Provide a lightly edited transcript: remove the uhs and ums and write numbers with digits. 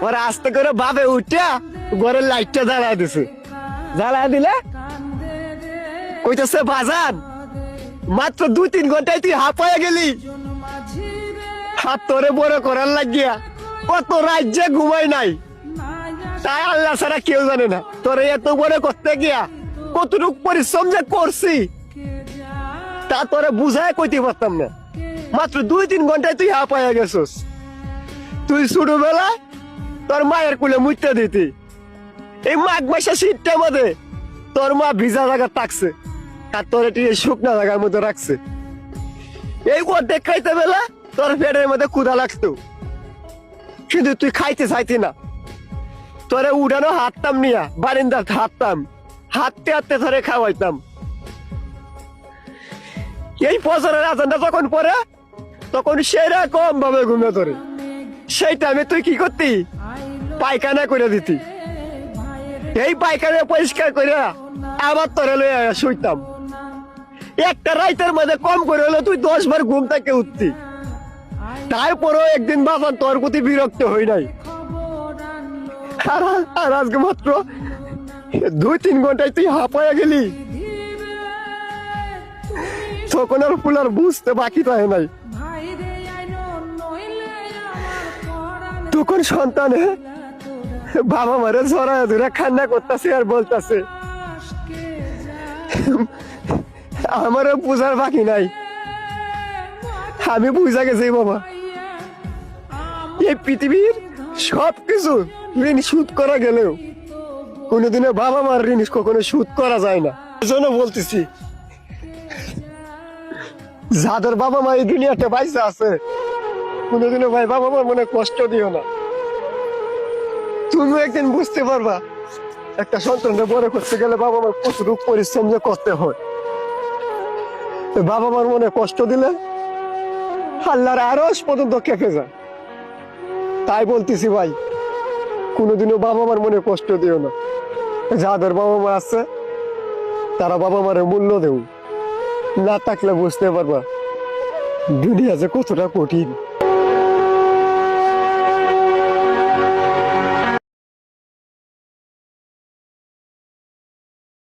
ওরা আস্তে করে ভাবে উঠিয়া ঘরের লাইটটা জ্বালা দিছে, জ্বালা দিলে কইতেছে বাজান মাত্র 2-3 ঘন্টায় তুই হাঁপায়া গেলি, হাত তোরে বড় করার লাগিয়া কত রাজ্যে ঘুমাই নাই, তাই আল্লাহ ছাড়া কেউ জানে না তোরে এত বড় করতে গিয়া কতটুকু পরিশ্রম যে করছি তা তোরে বুঝায় কইতে পারতাম না। মাত্র 2-3 ঘন্টায় তুই হাঁপায়া গেছস। তুই ছোটবেলায় তোর মায়ের কুলে মুইতে দিতি, এই মাঘ মাসে শীতটার মধ্যে তোর মা ভিজা জায়গা থাকছে আর তোর এটি শুকনা জায়গার মধ্যে রাখছে। এই অর্ধেক খাইতে বেলা তোর পেটের মধ্যে ক্ষুধা লাগতো, কিন্তু তুই খাইতে চাইতি না। তোরে উড়ানো হাঁটতাম নিয়া বারিন্দার হাঁটতাম, হাঁটতে হাঁটতে ধরে খাওয়াইতাম। এই ফজরের আজানটা যখন পড়ে তখন সেরা কম ভাবে ঘুমে ধরে, সেই টাইমে তুই কি করতি? পায়খানা করে দিতি। এই পায়খানা পরিষ্কার করে আবার তোরে লইয়া শুইতাম। একটা রাইতের মধ্যে কম করে হলো তুই 10 বার ঘুম থেকে উঠতি। তারপরেও একদিন বাজান তোর প্রতি বিরক্ত হই নাই। আর আজকে মাত্র 2-3 ঘন্টায় তুই হাঁপায়া গেলি, তখন আর ফুলার বুঝতে বাকি থাকে নাই। তখন সন্তানে বাবা মারে জড়ায় ধরে কান্না করতেছে আর বলতেছে আমারও বুঝার বাকি নাই, আমি বুঝা গেছি বাবা এই পৃথিবীর সবকিছু ঋণ শোধ করা গেলেও কোনোদিনও বাবা মার ঋণ কখনো শোধ করা যায় না। এজন্য বলতেছি যাদের বাবা মা এই দুনিয়াতে বাইসা আছে কোনোদিনও ভাই বাবা মার মনে কষ্ট দিও না। তুমি একদিন বুঝতে পারবা একটা সন্তানকে বড় করতে গেলে বাবা মার কতটুকু পরিশ্রম যে করতে হয়। বাবা মার মনে কষ্ট দিলে আল্লাহর আরশ পর্যন্ত কেঁপে যায়। তাই বলতেছি ভাই কোনোদিনও বাবা মার মনে কষ্ট দিও না। যাদের বাবা মা আছে তারা বাবা মারের মূল্য দেও, না থাকলে বুঝতে পারবা দুনিয়া যে কতটা কঠিন।